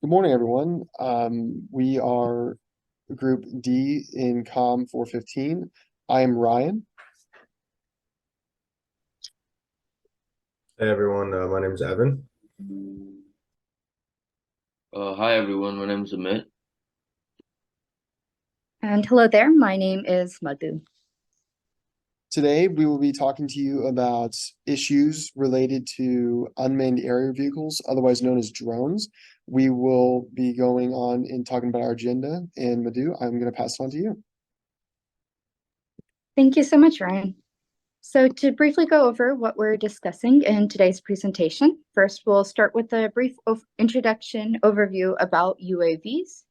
Good morning, everyone. We are Group D in COM415. I am Ryan. Hey everyone, my name is Evan. Hi everyone, my name is Amit. And hello there, my name is Madhu. Today, we will be talking to you about issues related to unmanned aerial vehicles, otherwise known as drones. We will be going on and talking about our agenda. And Madhu, I'm going to pass it on to you. Thank you so much, Ryan. So to briefly go over what we're discussing in today's presentation, first we'll start with a brief introduction overview about UAVs,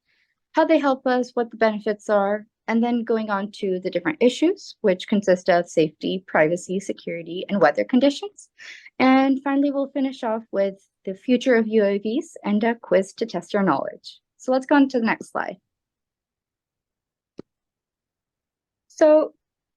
how they help us, what the benefits are, and then going on to the different issues, which consist of safety, privacy, security, and weather conditions. And finally, we'll finish off with the future of UAVs and a quiz to test your knowledge. So let's go on to the next slide. So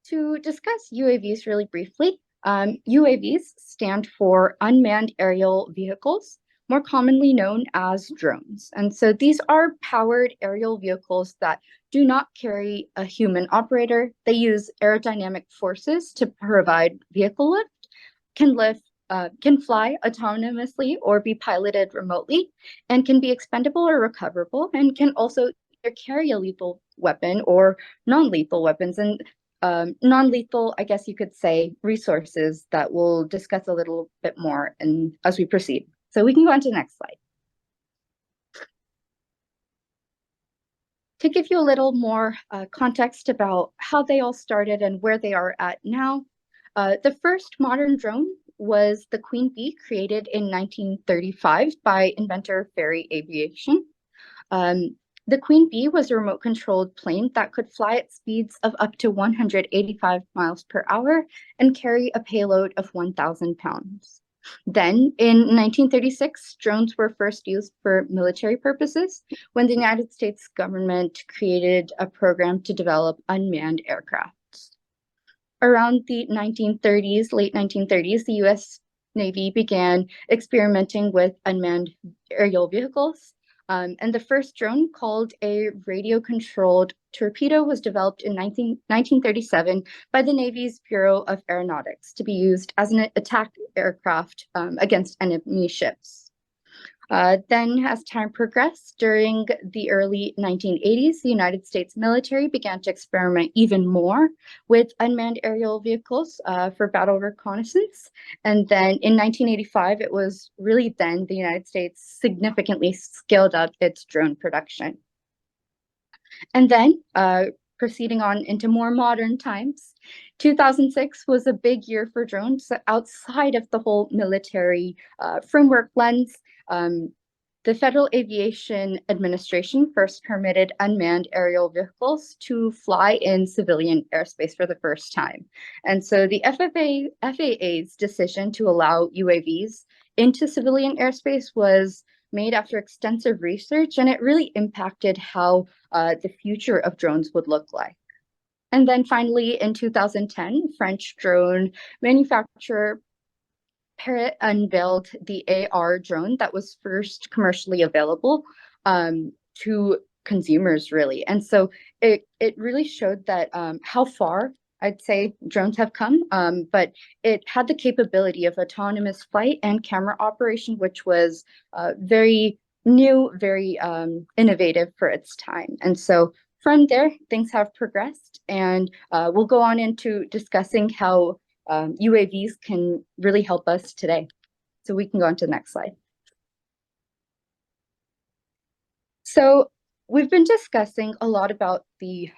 to discuss UAVs really briefly, UAVs stand for Unmanned Aerial Vehicles, more commonly known as drones. And so these are powered aerial vehicles that do not carry a human operator. They use aerodynamic forces to provide vehicle lift, can fly autonomously or be piloted remotely, and can be expendable or recoverable, and can also either carry a lethal weapon or non-lethal weapons. And non-lethal, I guess you could say, resources that we'll discuss a little bit more as we proceed. So we can go on to the next slide. To give you a little more context about how they all started and where they are at now, the first modern drone was the Queen Bee, created in 1935 by inventor Fairey Aviation. The Queen Bee was a remote-controlled plane that could fly at speeds of up to 185 miles per hour and carry a payload of 1,000 pounds. Then, in 1936, drones were first used for military purposes when the United States government created a program to develop unmanned aircraft. Around the 1930s, late 1930s, the U.S. Navy began experimenting with unmanned aerial vehicles. And the first drone, called a radio-controlled torpedo, was developed in 1937 by the Navy's Bureau of Aeronautics to be used as an attack aircraft against enemy ships. Then, as time progressed, during the early 1980s, the United States military began to experiment even more with unmanned aerial vehicles for battle reconnaissance. And then in 1985, it was really then the United States significantly scaled up its drone production. And then, proceeding on into more modern times, 2006 was a big year for drones outside of the whole military framework lens. The Federal Aviation Administration first permitted unmanned aerial vehicles to fly in civilian airspace for the first time. And so the FAA's decision to allow UAVs into civilian airspace was made after extensive research, and it really impacted how the future of drones would look like. And then finally, in 2010, French drone manufacturer Parrot unveiled the AR drone that was first commercially available to consumers, really. And so it really showed that how far, I'd say, drones have come, but it had the capability of autonomous flight and camera operation, which was very new, very innovative for its time. And so from there, things have progressed, and we'll go on into discussing how UAVs can really help us today. So we can go on to the next slide. So we've been discussing a lot about the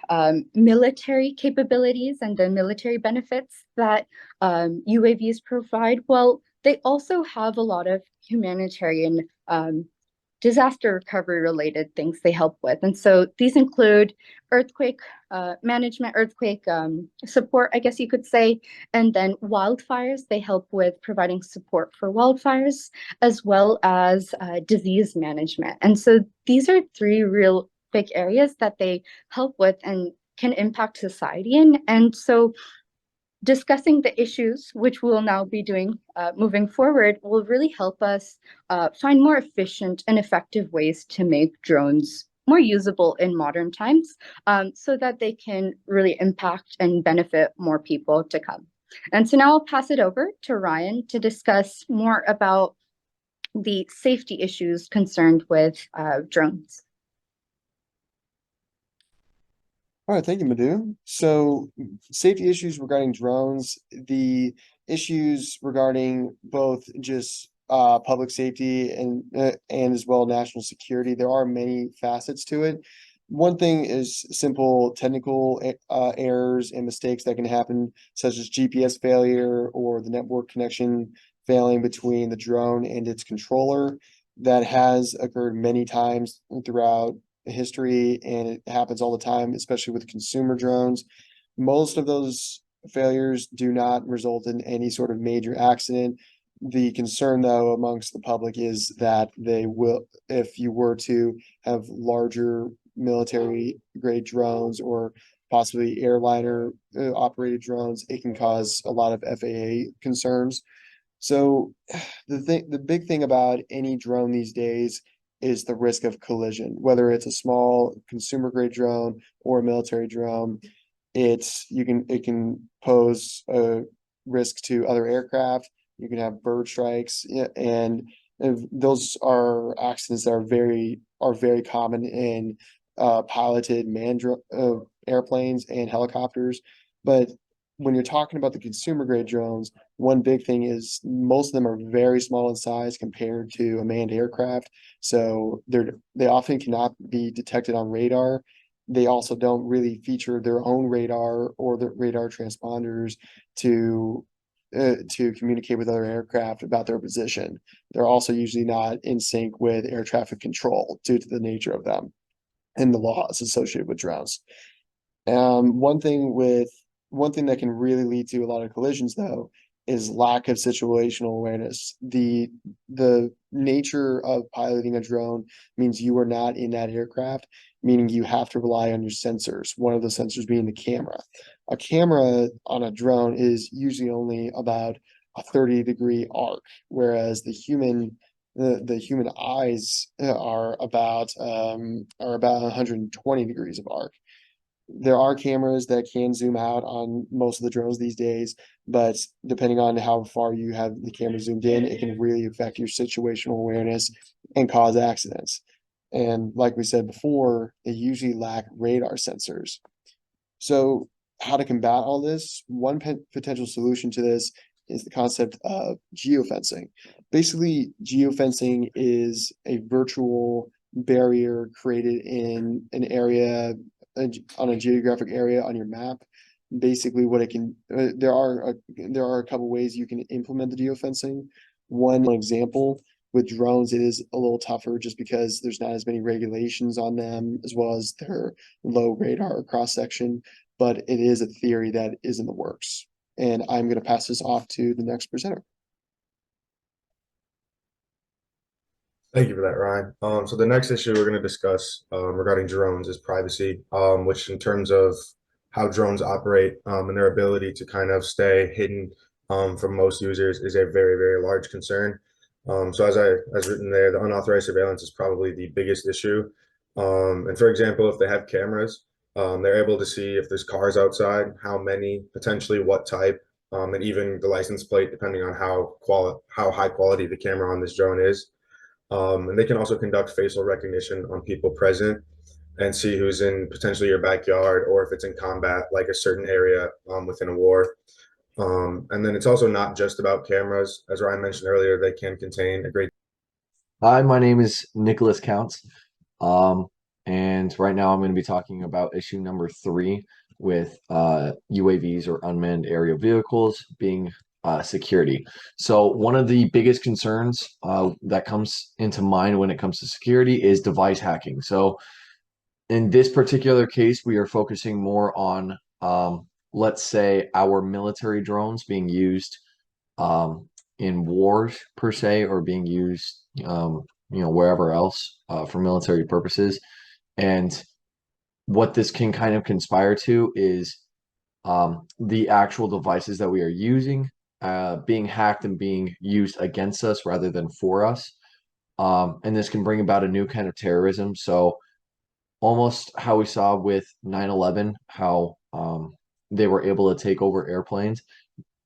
military capabilities and the military benefits that UAVs provide. Well, they also have a lot of humanitarian disaster recovery related things they help with. And so these include earthquake management, earthquake support, I guess you could say, and then wildfires. They help with providing support for wildfires, as well as disease management. And so these are three real big areas that they help with and can impact society in. And so Discussing the issues, which we'll now be doing moving forward, will really help us find more efficient and effective ways to make drones more usable in modern times, so that they can really impact and benefit more people to come. And so now I'll pass it over to Ryan to discuss more about the safety issues concerned with drones. All right, thank you, Madhu. So safety issues regarding drones, the issues regarding both just public safety and as well national security, there are many facets to it. One thing is simple technical errors and mistakes that can happen, such as GPS failure or the network connection failing between the drone and its controller. That has occurred many times throughout history, and it happens all the time, especially with consumer drones. Most of those failures do not result in any sort of major accident. The concern, though, amongst the public is that they will, if you were to have larger military grade drones or possibly airliner operated drones, it can cause a lot of FAA concerns. So the big thing about any drone these days is the risk of collision, whether it's a small consumer grade drone or a military drone. It can pose a risk to other aircraft. You can have bird strikes, and those are accidents that are very common in piloted manned airplanes and helicopters. But when you're talking about the consumer grade drones, one big thing is most of them are very small in size compared to a manned aircraft. So they often cannot be detected on radar. They also don't really feature their own radar or the radar transponders to communicate with other aircraft about their position. They're also usually not in sync with air traffic control due to the nature of them and the laws associated with drones. One thing that can really lead to a lot of collisions, though, is lack of situational awareness. The nature of piloting a drone means you are not in that aircraft, meaning you have to rely on your sensors, one of the sensors being the camera. A camera on a drone is usually only about a 30-degree arc, whereas the human eyes are about 120 degrees of arc. There are cameras that can zoom out on most of the drones these days, but depending on how far you have the camera zoomed in, it can really affect your situational awareness and cause accidents. And like we said before, they usually lack radar sensors. So how to combat all this? One potential solution to this is the concept of geofencing. Basically, geofencing is a virtual barrier created in an area on a geographic area on your map. Basically, what it can there are a couple ways you can implement the geofencing. One example with drones, it is a little tougher just because there's not as many regulations on them, as well as their low radar cross section. But it is a theory that is in the works. And I'm going to pass this off to the next presenter. Thank you for that, Ryan. So the next issue we're going to discuss regarding drones is privacy, which in terms of how drones operate and their ability to kind of stay hidden from most users is a very, very large concern. So as written there, the unauthorized surveillance is probably the biggest issue. And for example, if they have cameras, they're able to see if there's cars outside, how many, potentially what type, and even the license plate, depending on how high quality the camera on this drone is. And they can also conduct facial recognition on people present and see who's in potentially your backyard or if it's in combat, like a certain area within a war. And then it's also not just about cameras. As Ryan mentioned earlier, they can contain a great. Hi, my name is Nicholas Counts. And right now I'm going to be talking about issue number 3 with UAVs or unmanned aerial vehicles being security. So one of the biggest concerns that comes into mind when it comes to security is device hacking. So in this particular case, we are focusing more on, let's say, our military drones being used in wars per se, or being used, wherever else for military purposes. And what this can kind of conspire to is the actual devices that we are using being hacked and being used against us rather than for us. And this can bring about a new kind of terrorism. So almost how we saw with 9/11, how they were able to take over airplanes.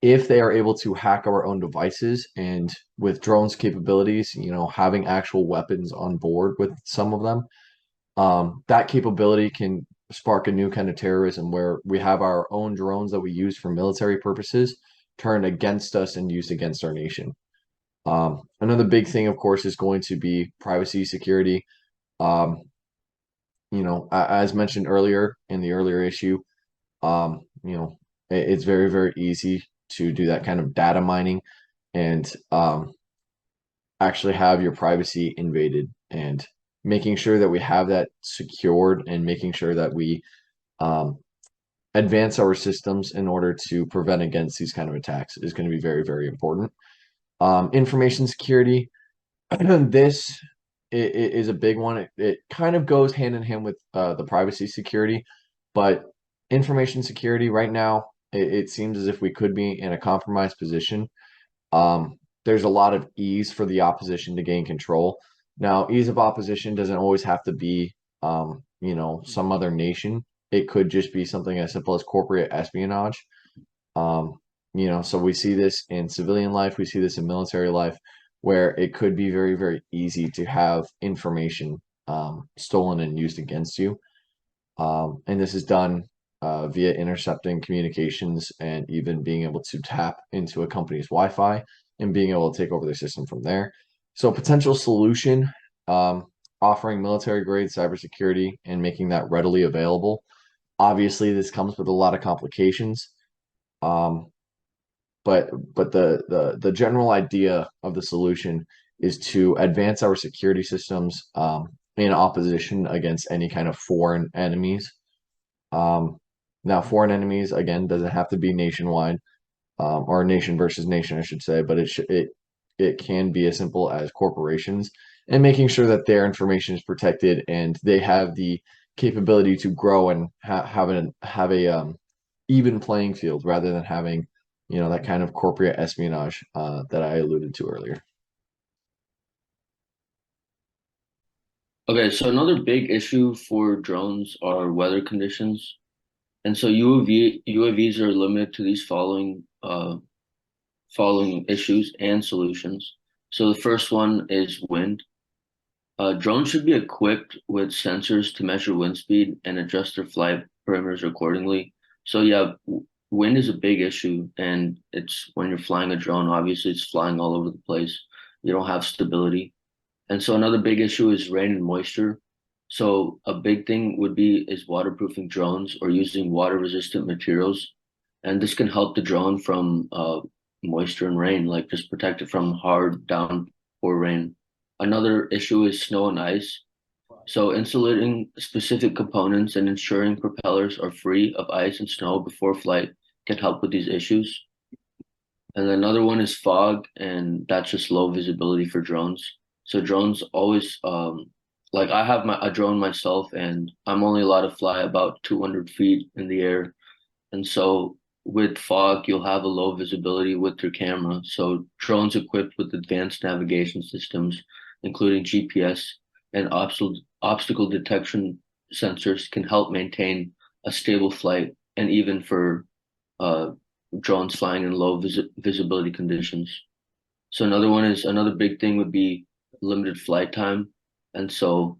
If they are able to hack our own devices and with drones capabilities, having actual weapons on board with some of them, that capability can spark a new kind of terrorism where we have our own drones that we use for military purposes turned against us and used against our nation. Another big thing, of course, is going to be privacy security. Um, as mentioned earlier in the earlier issue, it's very, very easy to do that kind of data mining and actually have your privacy invaded, and making sure that we have that secured and making sure that we advance our systems in order to prevent against these kind of attacks is going to be very, very important. Information security, this is a big one. It kind of goes hand in hand with the privacy security, but information security right now, it seems as if we could be in a compromised position. There's a lot of ease for the opposition to gain control. Now, ease of opposition doesn't always have to be, some other nation. It could just be something as simple as corporate espionage. So we see this in civilian life, we see this in military life, where it could be very, very easy to have information stolen and used against you. And this is done via intercepting communications and even being able to tap into a company's Wi-Fi and being able to take over their system from there. So potential solution, offering military-grade cybersecurity and making that readily available. Obviously, this comes with a lot of complications. But the general idea of the solution is to advance our security systems in opposition against any kind of foreign enemies. Now, foreign enemies, again, doesn't have to be nationwide, or nation versus nation, I should say, but it can be as simple as corporations, and making sure that their information is protected and they have the capability to grow and have a even playing field rather than having that kind of corporate espionage that I alluded to earlier. Okay, so another big issue for drones are weather conditions. And so UAVs are limited to these following issues and solutions. So the first one is wind. Drones should be equipped with sensors to measure wind speed and adjust their flight parameters accordingly. So yeah, wind is a big issue, and it's when you're flying a drone, obviously it's flying all over the place. You don't have stability. And so another big issue is rain and moisture. So a big thing would be is waterproofing drones or using water resistant materials. And this can help the drone from moisture and rain, like just protect it from hard downpour rain. Another issue is snow and ice. So insulating specific components and ensuring propellers are free of ice and snow before flight can help with these issues. And another one is fog, and that's just low visibility for drones. So drones always, like I have a drone myself, and I'm only allowed to fly about 200 feet in the air. And so with fog, you'll have a low visibility with your camera. So drones equipped with advanced navigation systems, including GPS and obstacle detection sensors, can help maintain a stable flight, and even for drones flying in low visibility conditions. So another big thing would be limited flight time. And so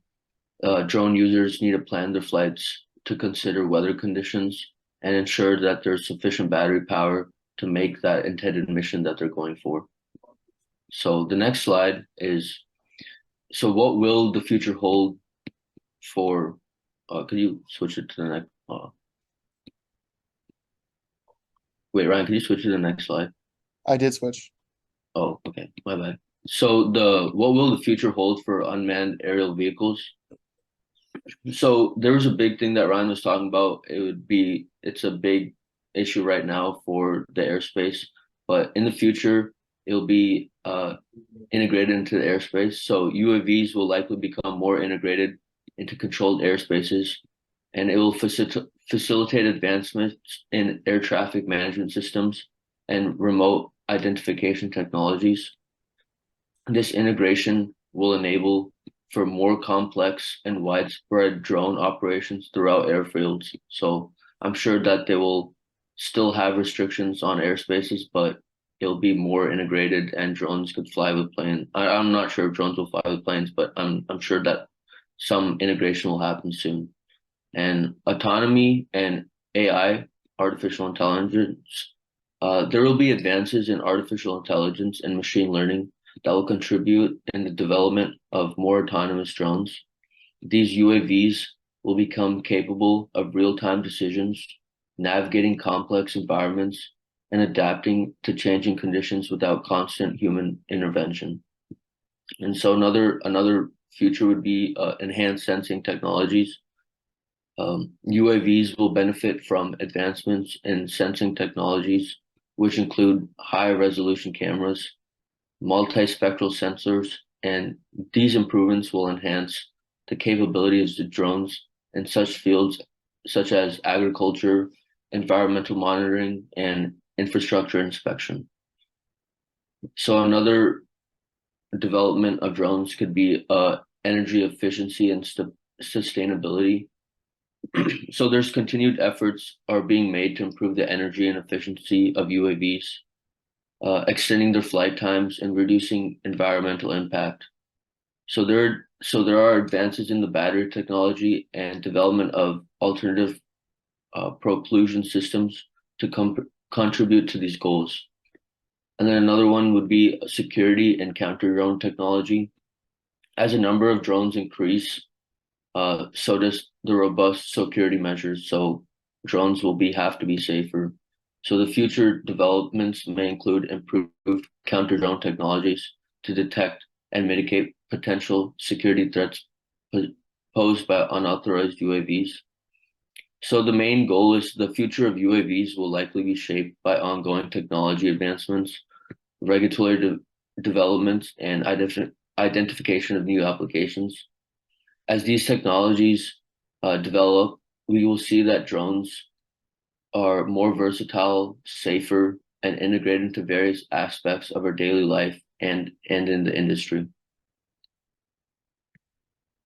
drone users need to plan their flights to consider weather conditions and ensure that there's sufficient battery power to make that intended mission that they're going for. So the next slide is, so what will the future hold for, could you switch it to the next, wait, Ryan, can you switch to the next slide? I did switch. Oh, okay, my bad. So what will the future hold for unmanned aerial vehicles? So there was a big thing that Ryan was talking about. It's a big issue right now for the airspace, but in the future, it'll be integrated into the airspace. So UAVs will likely become more integrated into controlled airspaces, and it will facilitate advancements in air traffic management systems and remote identification technologies. This integration will enable for more complex and widespread drone operations throughout airfields. So I'm sure that they will still have restrictions on airspaces, but it'll be more integrated and drones could fly with planes. I'm not sure if drones will fly with planes, but I'm sure that some integration will happen soon. And autonomy and AI, artificial intelligence, there will be advances in artificial intelligence and machine learning that will contribute in the development of more autonomous drones. These UAVs will become capable of real-time decisions, navigating complex environments, and adapting to changing conditions without constant human intervention. And so another future would be enhanced sensing technologies. UAVs will benefit from advancements in sensing technologies, which include high resolution cameras, multispectral sensors, and these improvements will enhance the capabilities of drones in such fields such as agriculture, environmental monitoring, and infrastructure inspection. So another development of drones could be energy efficiency and sustainability. So there's continued efforts are being made to improve the energy and efficiency of UAVs, extending their flight times and reducing environmental impact. So there are advances in the battery technology and development of alternative propulsion systems to contribute to these goals. And then another one would be security and counter drone technology. As a number of drones increase, so does the robust security measures. So drones will have to be safer. So the future developments may include improved counter drone technologies to detect and mitigate potential security threats posed by unauthorized UAVs. So the main goal is the future of UAVs will likely be shaped by ongoing technology advancements, regulatory developments, and identification of new applications. As these technologies develop, we will see that drones are more versatile, safer, and integrated into various aspects of our daily life and in the industry.